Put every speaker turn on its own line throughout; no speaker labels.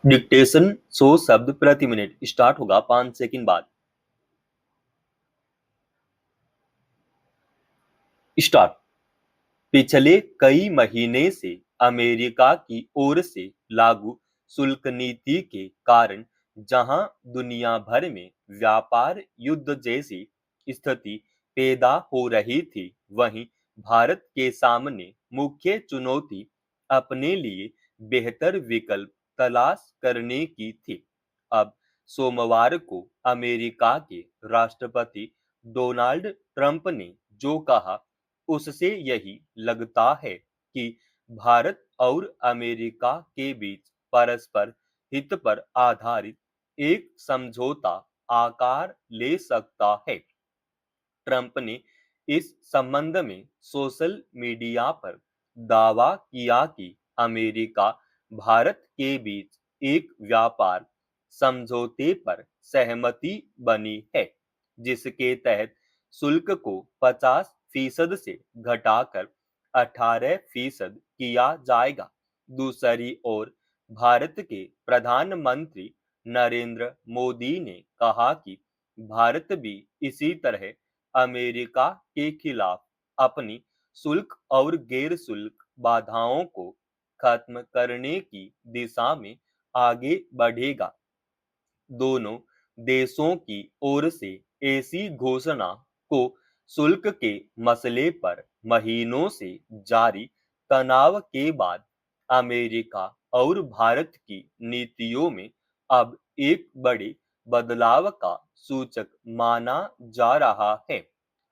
Dictation 100 शब्द प्रति minute start होगा 5 सेकंड बाद। स्टार्ट। पिछले कई महीने से अमेरिका की ओर से लागू शुल्क नीति के कारण जहां दुनिया भर में व्यापार युद्ध जैसी स्थिति पैदा हो रही थी, वहीं भारत के सामने मुख्य चुनौती अपने लिए बेहतर विकल्प तलाश करने की थी। अब सोमवार को अमेरिका के राष्ट्रपति डोनाल्ड ट्रंप ने जो कहा, उससे यही लगता है कि भारत और अमेरिका के बीच परस्पर हित पर आधारित एक समझौता आकार ले सकता है। ट्रंप ने इस संबंध में सोशल मीडिया पर दावा किया कि अमेरिका भारत के बीच एक व्यापार समझौते पर सहमति बनी है, जिसके तहत शुल्क को 50% से घटाकर 18% किया जाएगा। दूसरी ओर भारत के प्रधानमंत्री नरेंद्र मोदी ने कहा कि भारत भी इसी तरह अमेरिका के खिलाफ अपनी शुल्क और गैर शुल्क बाधाओं को खत्म करने की दिशा में आगे बढ़ेगा। दोनों देशों की ओर से ऐसी घोषणा को शुल्क के मसले पर महीनों से जारी तनाव के बाद अमेरिका और भारत की नीतियों में अब एक बड़े बदलाव का सूचक माना जा रहा है।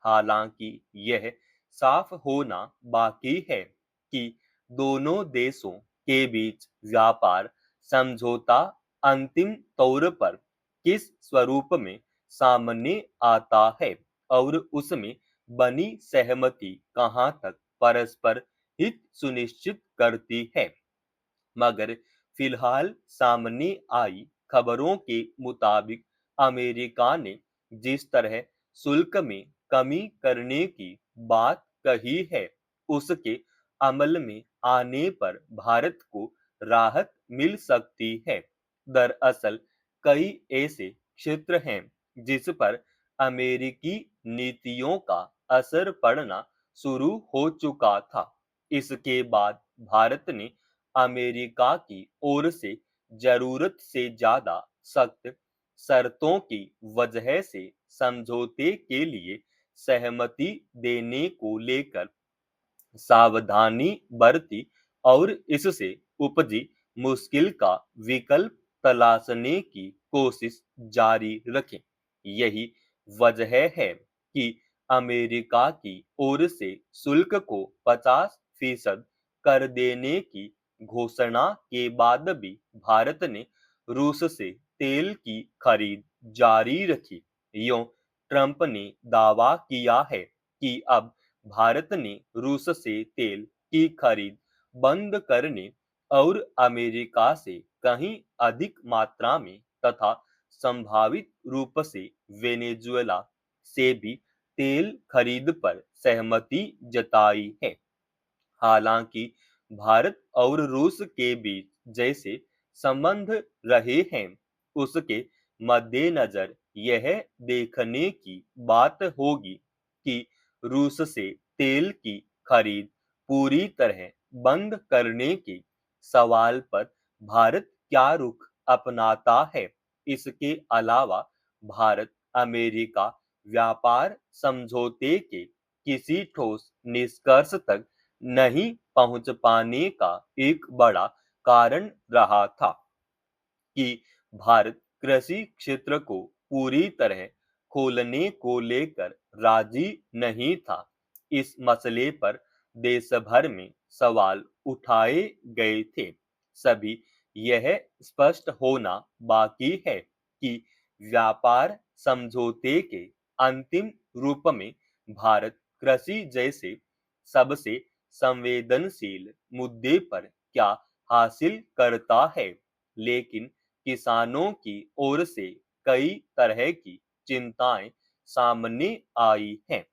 हालांकि यह साफ होना बाकी है कि दोनों देशों के बीच व्यापार समझौता अंतिम तौर पर किस स्वरूप में सामने आता है और उसमें बनी सहमति कहां तक परस्पर हित सुनिश्चित करती है। मगर फिलहाल सामने आई खबरों के मुताबिक अमेरिका ने जिस तरह शुल्क में कमी करने की बात कही है, उसके अमल में आने पर भारत को राहत मिल सकती है। दरअसल कई ऐसे क्षेत्र हैं जिस पर अमेरिकी नीतियों का असर पड़ना शुरू हो चुका था। इसके बाद भारत ने अमेरिका की ओर से जरूरत से ज्यादा सख्त शर्तों की वजह से समझौते के लिए सहमति देने को लेकर सावधानी बरती और इससे उपजी मुश्किल का विकल्प तलाशने की कोशिश जारी रखें। यही वजह है कि अमेरिका की ओर से शुल्क को 50% कर देने की घोषणा के बाद भी भारत ने रूस से तेल की खरीद जारी रखी। यूं ट्रंप ने दावा किया है कि अब भारत ने रूस से तेल की खरीद बंद करने और अमेरिका से कहीं अधिक मात्रा में तथा संभावित रूप से वेनेजुएला से भी तेल खरीद पर सहमति जताई है। हालांकि भारत और रूस के बीच जैसे संबंध रहे हैं, उसके मद्देनजर यह देखने की बात होगी कि रूस से तेल की खरीद पूरी तरह बंद करने के सवाल पर भारत क्या रुख अपनाता है। इसके अलावा भारत अमेरिका व्यापार समझौते के किसी ठोस निष्कर्ष तक नहीं पहुंच पाने का एक बड़ा कारण रहा था कि भारत कृषि क्षेत्र को पूरी तरह खोलने को लेकर राजी नहीं था। इस मसले पर देश भर में सवाल उठाए गए थे। सभी यह स्पष्ट होना बाकी है कि व्यापार समझौते के अंतिम रूप में भारत कृषि जैसे सबसे संवेदनशील मुद्दे पर क्या हासिल करता है। लेकिन किसानों की ओर से कई तरह की चिंताएं सामने आई हैं।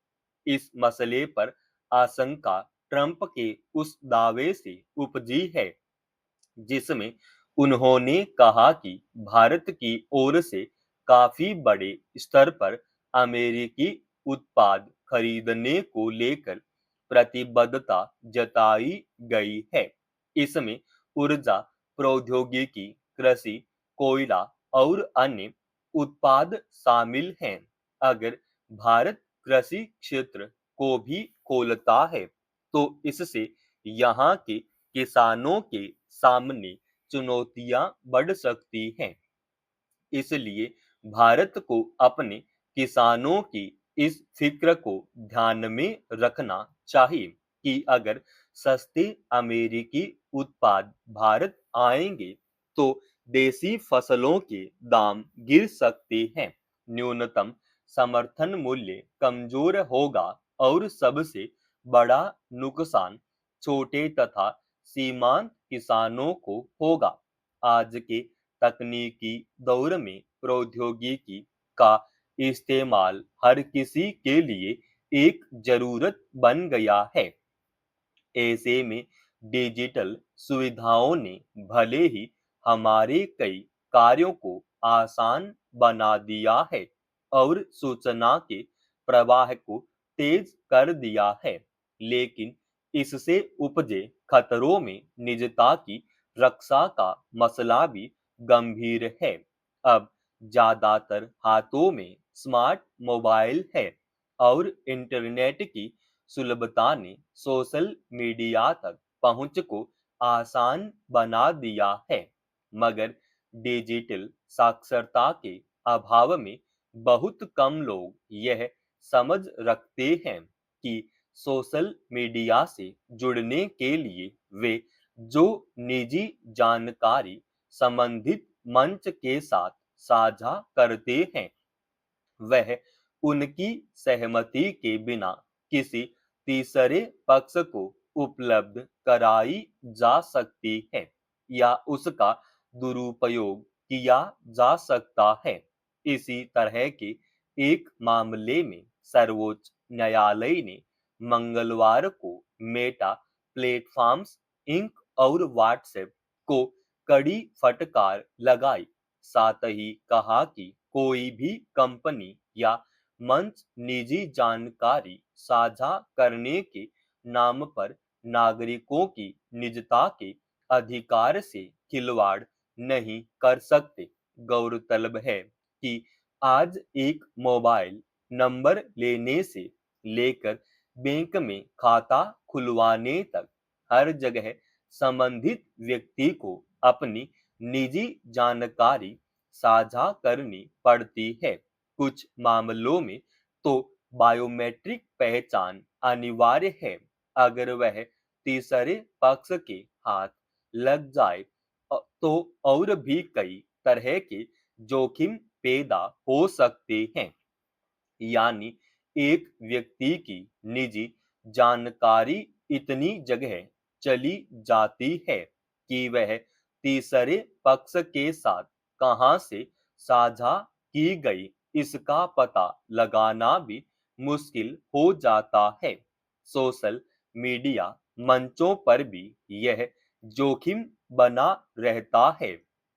इस मसले पर आशंका ट्रंप के उस दावे से उपजी है जिसमें उन्होंने कहा कि भारत की ओर से काफी बड़े स्तर पर अमेरिकी उत्पाद खरीदने को लेकर प्रतिबद्धता जताई गई है। इसमें ऊर्जा, प्रौद्योगिकी, कृषि, कोयला और अन्य उत्पाद शामिल हैं। अगर भारत कृषि क्षेत्र को भी खोलता है तो इससे यहाँ के किसानों के सामने चुनौतियां बढ़ सकती हैं। इसलिए भारत को अपने किसानों की इस फिक्र को ध्यान में रखना चाहिए कि अगर सस्ते अमेरिकी उत्पाद भारत आएंगे तो देसी फसलों के दाम गिर सकते हैं, न्यूनतम समर्थन मूल्य कमजोर होगा और सबसे बड़ा नुकसान छोटे तथा सीमांत किसानों को होगा। आज के तकनीकी दौर में प्रौद्योगिकी का इस्तेमाल हर किसी के लिए एक जरूरत बन गया है। ऐसे में डिजिटल सुविधाओं ने भले ही हमारे कई कार्यों को आसान बना दिया है और सूचना के प्रवाह को तेज कर दिया है, लेकिन इससे उपजे खतरों में निजता की रक्षा का मसला भी गंभीर है। अब ज्यादातर हाथों में स्मार्ट मोबाइल है और इंटरनेट की सुलभता ने सोशल मीडिया तक पहुंच को आसान बना दिया है, मगर डिजिटल साक्षरता के अभाव में बहुत कम लोग यह समझ रखते हैं कि सोशल मीडिया से जुड़ने के लिए वे जो निजी जानकारी संबंधित मंच के साथ साझा करते हैं वह उनकी सहमति के बिना किसी तीसरे पक्ष को उपलब्ध कराई जा सकती है या उसका दुरुपयोग किया जा सकता है। इसी तरह के एक मामले में सर्वोच्च न्यायालय ने मंगलवार को मेटा प्लेटफॉर्म्स इंक और व्हाट्सएप को कड़ी फटकार लगाई, साथ ही कहा कि कोई भी कंपनी या मंच निजी जानकारी साझा करने के नाम पर नागरिकों की निजता के अधिकार से खिलवाड़ नहीं कर सकते। गौरतलब है कि आज एक मोबाइल नंबर लेने से लेकर बैंक में खाता खुलवाने तक हर जगह संबंधित व्यक्ति को अपनी निजी जानकारी साझा करनी पड़ती है। कुछ मामलों में तो बायोमेट्रिक पहचान अनिवार्य है। अगर वह तीसरे पक्ष के हाथ लग जाए तो और भी कई तरह के जोखिम पैदा हो सकते हैं। यानी एक व्यक्ति की निजी जानकारी इतनी जगह चली जाती है कि वह तीसरे पक्ष के साथ कहां से साझा की गई इसका पता लगाना भी मुश्किल हो जाता है। सोशल मीडिया मंचों पर भी यह जोखिम बना रहता है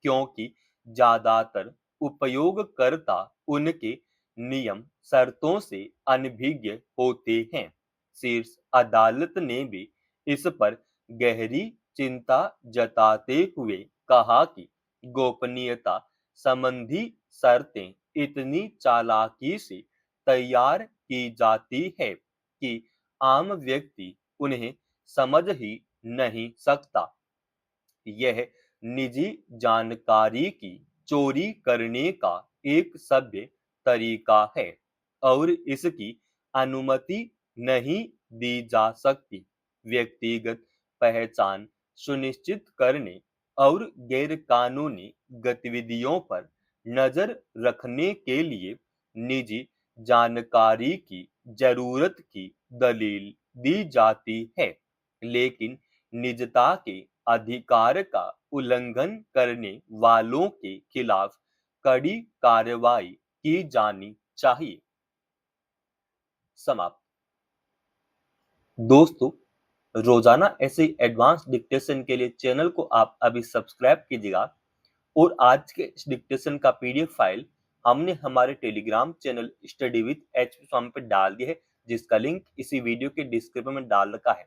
क्योंकि ज्यादातर उपयोगकर्ता उनके नियम शर्तों से अनभिज्ञ होते हैं। शीर्ष अदालत ने भी इस पर गहरी चिंता जताते हुए कहा कि गोपनीयता संबंधी शर्तें इतनी चालाकी से तैयार की जाती है कि आम व्यक्ति उन्हें समझ ही नहीं सकता। यह निजी जानकारी की चोरी करने का एक सभ्य तरीका है और इसकी अनुमति नहीं दी जा सकती। व्यक्तिगत पहचान सुनिश्चित करने और गैरकानूनी गतिविधियों पर नजर रखने के लिए निजी जानकारी की जरूरत की दलील दी जाती है, लेकिन निजता के अधिकार का उल्लंघन करने वालों के खिलाफ कड़ी कार्रवाई की जानी चाहिए। समाप्त। दोस्तों, रोजाना ऐसे एडवांस डिक्टेशन के लिए चैनल को आप अभी सब्सक्राइब कीजिएगा और आज के इस डिक्टेशन का पीडीएफ फाइल हमने हमारे Telegram channel study with H Swami पे डाल दिया है, जिसका लिंक इसी वीडियो के डिस्क्रिप्शन में डाल रखा है।